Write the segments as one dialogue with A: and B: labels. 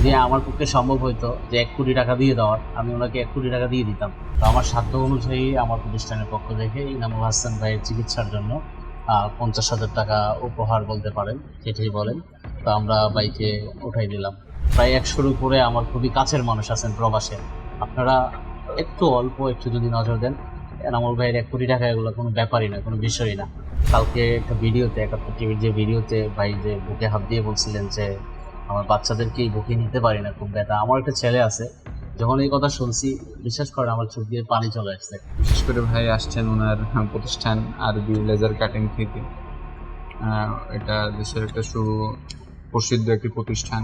A: যদি আমার পক্ষে সম্ভব হইতো যে 1 কোটি টাকা দিয়ে দেওয়ার, আমি ওনাকে 1 কোটি টাকা দিয়ে দিতাম। তো আমার সাধ্য অনুযায়ী আমার প্রতিষ্ঠানের পক্ষ থেকে ইনামুল হাসান ভাইয়ের চিকিৎসার জন্য 50,000 টাকা উপহার বলতে পারেন, যেটাই বলেন। তো আমরা বাইকে উঠাই দিলাম। প্রায় 100-র উপরে আমার খুবই কাছের মানুষ আছেন প্রবাসে। আপনারা একটু অল্প একটু যদি নজর দেন, এনামুল ভাইয়ের 1 কোটি টাকা এগুলো কোনো ব্যাপারই না, কোনো বিষয়ই না। কালকে একটা ভিডিওতে, 71 টিভির যে ভিডিওতে ভাই যে বুকে হাত দিয়ে বলছিলেন যে আমার বাচ্চাদেরকে এই বুকে নিতে পারি না, খুব ব্যথা। আমার একটা ছেলে আছে, যখন এই কথা শুনছি বিশ্বাস করেন আমার চোখ দিয়ে পানি চলে আসছে।
B: বিশেষ করে ভাই আসছেন ওনার প্রতিষ্ঠান আরবি লেজার কাটিং থেকে। এটা দেশের একটা সুপ্রসিদ্ধ একটি প্রতিষ্ঠান।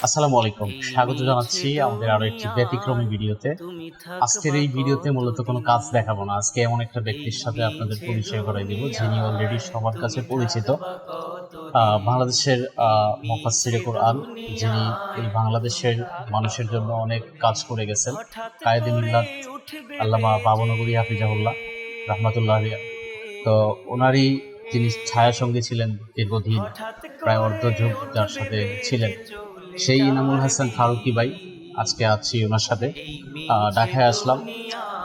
A: আসসালামু আলাইকুম, স্বাগত জানাচ্ছি আমাদের আরো একটি ব্যতিক্রমী ভিডিওতে। আজকের এই ভিডিওতে মূলত কোনো কাজ দেখাবো না। আজকে এমন একটা ব্যক্তির সাথে আপনাদের পরিচয় করাই দিব যিনি অলরেডি সবার কাছে পরিচিত। বাংলাদেশের মুফাসসিরে কোরআন, যিনি এই বাংলাদেশের মানুষের জন্য অনেক কাজ করে গেছেন। কায়েদে মিল্লাত আল্লামা বাবনগরী হাফিজাহুল্লাহ রহমাতুল্লাহ আলাইহি। তো ওনারই তিনি ছায়া সঙ্গী ছিলেন দীর্ঘদিন, প্রায় অর্ধযুগ যার সাথে ছিলেন, সেই ইনামুল হাসান ফারুকী ভাই। আজকে আছি ওনার সাথে, ঢাকায় আসলাম।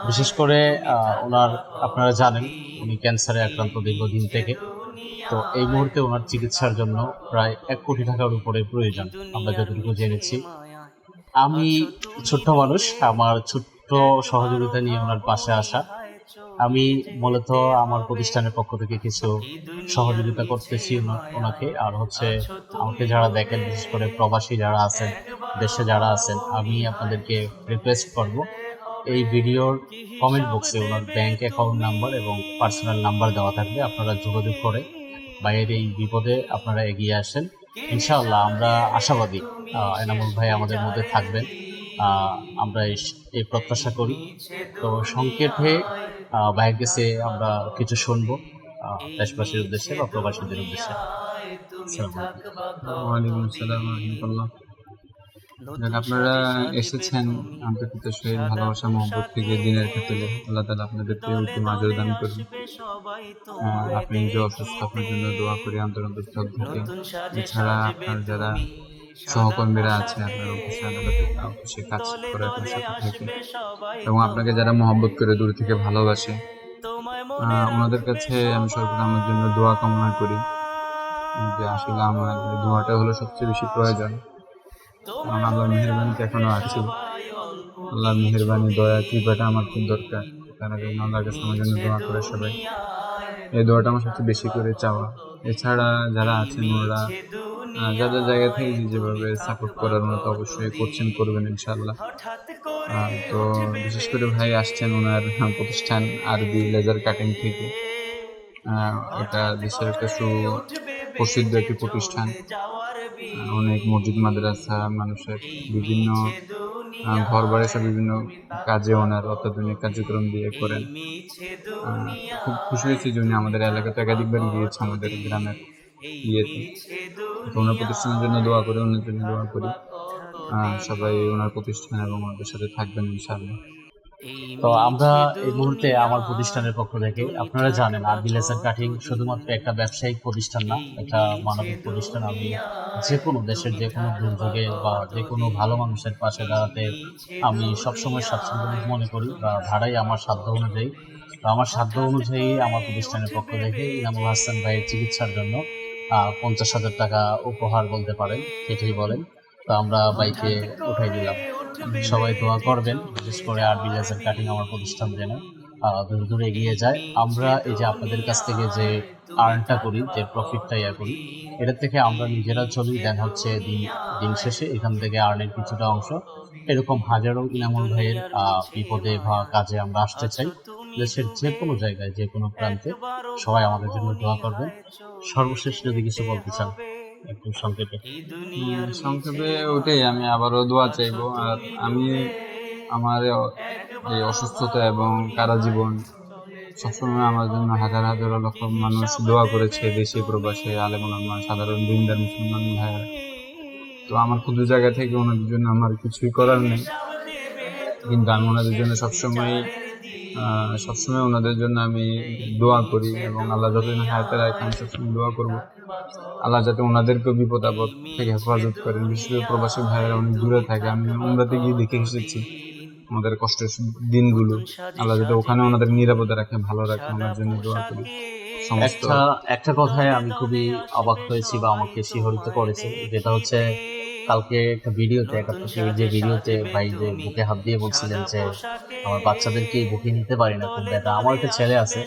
A: বিশেষ করে ওনার, আপনারা জানেন উনি ক্যান্সারে আক্রান্ত দীর্ঘদিন থেকে। তো এই মুহূর্তে ওনার চিকিৎসার জন্য প্রায় 1 কোটি টাকার উপরে প্রয়োজন, আমরা যতটুকু জেনেছি। আমি ছোট্ট মানুষ, আমার ছোট্ট সহযোগিতা নিয়ে ওনার পাশে আসা। আমি মূলত আমার প্রতিষ্ঠানের পক্ষ থেকে কিছু সহযোগিতা করতেছি ওনাকে। আর হচ্ছে আমাকে যারা দেখেন, বিশেষ করে প্রবাসী যারা আছেন, দেশে যারা আছেন, আমি আপনাদেরকে রিকোয়েস্ট করব এই ভিডিওর কমেন্ট বক্সে ওনার ব্যাংক অ্যাকাউন্ট নাম্বার এবং পার্সোনাল নাম্বার দেওয়া থাকবে। আপনারা যোগাযোগ করে ভাইয়ের এই বিপদে আপনারা এগিয়ে আসেন। ইনশাআল্লাহ আমরা আশাবাদী এনামুল ভাই আমাদের মধ্যে থাকবেন, আমরা এই প্রত্যাশা করি। তো সংক্ষেপে ভাইয়ের কাছে আমরা কিছু শুনবো দেশবাসীর উদ্দেশ্যে বা প্রবাসীদের উদ্দেশ্যে। আসসালামু আলাইকুম।
B: ওয়ালাইকুম আসসালাম রহমতুল্লাহ। আপনারা এসেছেন আন্তর্জাতিক শহীদ ভালোবাসা মহব্বত থেকে দিনের ক্ষেত্রে। আল্লাহ তাআলা আপনাদেরকে উত্তম আজর দান করুন। আপনি যে অসুস্থ, আপনার জন্য দোয়া করি অন্তর থেকে। এছাড়া আপনার যারা সহকর্মীরা আছে আপনার অফিসে আদালতে, অফিসে কাজ করে আপনার সাথে থেকে, এবং আপনাকে যারা মহব্বত করে দূর থেকে ভালোবাসে, ওনাদের কাছে আমি সর্বদা আমার জন্য দোয়া কামনা করি। যে আসলে আমার এই দোয়াটা হলো সবচেয়ে বেশি প্রয়োজন, কারণ আল্লাহর মেহেরবানিতে এখনো আছি। আল্লাহর মেহেরবানি, দয়া, কৃপাটা আমার খুব দরকার। তারা যেন আল্লাহর কাছে আমার জন্য দোয়া করে সবাই। এই দোয়াটা আমার সবচেয়ে বেশি করে চাওয়া। এছাড়া যারা আছেন ওরা যাদের জায়গা থেকে যেভাবে সাপোর্ট করার মতো অবশ্যই করছেন, করবেন ইনশাআল্লাহ। তো বিশেষ করে ভাই আসছেন ওনার প্রতিষ্ঠান আরবি লেজার কাটিং থেকে। এটা দেশের একটা সুপ্রসিদ্ধ একটি প্রতিষ্ঠান। অনেক মসজিদ মাদ্রাসা, মানুষের বিভিন্ন ঘর বাড়ি সব বিভিন্ন কাজে ওনার অত্যাধুনিক কার্যক্রম দিয়ে করেন। খুব খুশি হয়েছি যে উনি আমাদের এলাকাতে একাধিকবার গিয়েছে, আমাদের গ্রামের ইয়েতে। তো ওনার প্রতিষ্ঠানের জন্য দোয়া করি, ওনার জন্য দোয়া করি। সবাই ওনার প্রতিষ্ঠান এবং ওনাদের সাথে থাকবেন ইনশাআল্লাহ।
A: তো আমরা এই মুহূর্তে আমার প্রতিষ্ঠানের পক্ষ থেকে, আপনারা জানেন আরবি লেজার কাটিং শুধুমাত্র একটা ব্যবসায়িক প্রতিষ্ঠান না, এটা মানবিক প্রতিষ্ঠান। আমি যে কোনো দেশের যে কোনো দুর্যোগে বা যে কোনো ভালো মানুষের পাশে দাঁড়াতে আমি সবসময় স্বাচ্ছন্দ্য বোধ মনে করি, বা ধারাই আমার সাধ্য অনুযায়ী। তো আমার সাধ্য অনুযায়ী আমার প্রতিষ্ঠানের পক্ষ থেকে ইনামুল হাসান ভাইয়ের চিকিৎসার জন্য 50,000 টাকা উপহার বলতে পারেন, সেটাই বলেন। তো আমরা বাইকে উঠাই দিলাম। সবাই দোয়া করবেন, বিশেষ করে আরবি লেজার কাটিং আমার প্রতিষ্ঠান যেন দূরে দূরে এগিয়ে যায়। আমরা এই যে আপনাদের কাছ থেকে যে আর্নটা করি, যে প্রফিটটা করি, এটা থেকে আমরা নিজেরা চলি, দেন হচ্ছে দিন শেষে এখান থেকে আর্নের কিছুটা অংশ এরকম হাজারো ইনামুল ভাইয়ের বিপদে বা কাজে আমরা আসতে চাই। দেশের যে কোনো জায়গায়, যে কোনো প্রান্তে সবাই আমাদের জন্য দোয়া করবেন। সর্বশেষ যদি কিছু বলতে চান একটু সংক্ষেপে।
B: সংক্ষেপে ওটাই, আমি আবারও দোয়া চাইবো। আর আমি আমার এই অসুস্থতা এবং কারা জীবন সবসময় আমার জন্য হাজার হাজার লক্ষ মানুষ দোয়া করেছে, দেশে প্রবাসে, আলেম ওলামা, সাধারণ দিনদার মুসলমান ভাইয়েরা। তো আমার ক্ষুদ্র জায়গা থেকে ওনাদের জন্য আমার কিছুই করার নেই, কিন্তু আমি ওনাদের জন্য সবসময় সবসময় ওনাদের জন্য আমি দোয়া করি এবং আল্লাহ যতদিন হায়াতে রাখে আমি সবসময় দোয়া করবো আল্লাহ যাতে ওনাদেরকেও বিপদ আপদ থেকে হেফাজত করেন। বিশেষ করে প্রবাসী ভাইয়েরা অনেক দূরে থাকে, আমি উমরাতে গিয়ে দেখে এসেছি আমাদের কষ্টের দিনগুলো। আল্লাহ যাতে ওখানে ওনাদের নিরাপদে রাখে, ভালো রাখে, ওনার জন্য দোয়া করি। সমস্ত
A: একটা কথায় আমি খুবই অবাক হয়েছি বা আমাকে শিহরিত করেছে, যেটা হচ্ছে কালকে একটা ভিডিওতে, যে ভিডিওতে ভাই যে বুকে হাত দিয়ে বলছিলেন যে আমার বাচ্চাদেরকে বুকে নিতে পারি না, খুব ব্যথা। আমার একটা ছেলে আছে,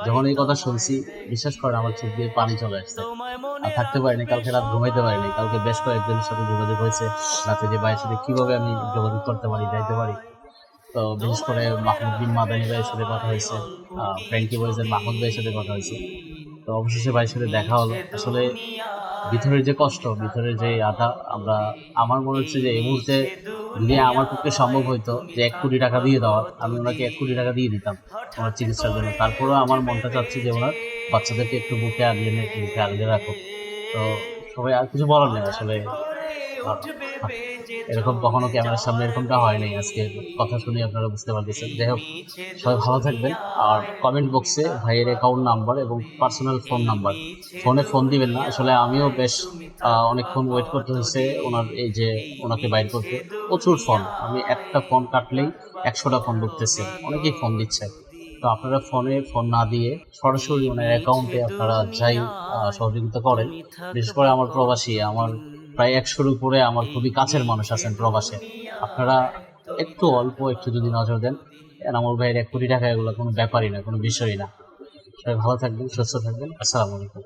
A: যখন এই কথা শুনছি বিশ্বাস করেন আমার চোখ দিয়ে পানি চলে আসছে। আর থাকতে পারিনি, কালকে রাত ঘুমাইতে পারিনি। কালকে বেশ কয়েকজনের সাথে যোগাযোগ হয়েছে রাতে, যে ভাইয়ের সাথে কিভাবে আমি যোগাযোগ করতে পারি, যাইতে পারি। তো বিশেষ করে মাহমুদ বিন মাদানী ভাইয়ের সাথে কথা হয়েছে, ফ্র্যাঙ্কি বয়েজের মাহমুদ ভাইয়ের সাথে কথা হয়েছে। তো অবশেষে ভাইয়ের সাথে দেখা হলো। আসলে ভিতরের যে কষ্ট, ভিতরের যে আধা, আমার মনে হচ্ছে যে এই মুহূর্তে যদি আমার পক্ষে সম্ভব হইতো যে 1 কোটি টাকা দিয়ে দেওয়ার, আমি ওনাকে 1 কোটি টাকা দিয়ে দিতাম ওনার চিকিৎসার জন্য। তারপরেও আমার মনটা চাচ্ছে যে ওনার বাচ্চাদেরকে একটু বুকে আগলে রাখো। তো সবাই আর কিছু বলার নেই আসলে। এরকম কখনো ক্যামেরার সামনে এরকমটা হয় নাই, আজকে কথা শুনে আপনারা বুঝতে পারতেছেন। যাই হোক, সবাই ভালো থাকবেন। আর কমেন্ট বক্সে ভাইয়ের অ্যাকাউন্ট নাম্বার এবং পার্সোনাল ফোন নাম্বার, ফোনে ফোন দিবেন না। আসলে আমিও বেশ অনেকক্ষণ ওয়েট করতে হয়েছে ওনার এই যে ওনাকে বাইর করতে। প্রচুর ফোন, আমি একটা ফোন কাটলেই 100টা ফোন ঢুকতেছে, অনেকেই ফোন দিচ্ছে। তো আপনারা ফোনে ফোন না দিয়ে সরাসরি ওনার অ্যাকাউন্টে আপনারা যাই সহযোগিতা করেন। বিশেষ করে আমার প্রবাসী, আমার প্রায় 100-র উপরে আমার খুবই কাছের মানুষ আছেন প্রবাসে। আপনারা একটু অল্প একটু যদি নজর দেন, এনামুল ভাইয়ের 1 কোটি টাকা এগুলো কোনো ব্যাপারই না, কোনো বিষয়ই না। সবাই ভালো থাকবেন, সুস্থ থাকবেন। আসসালামু আলাইকুম।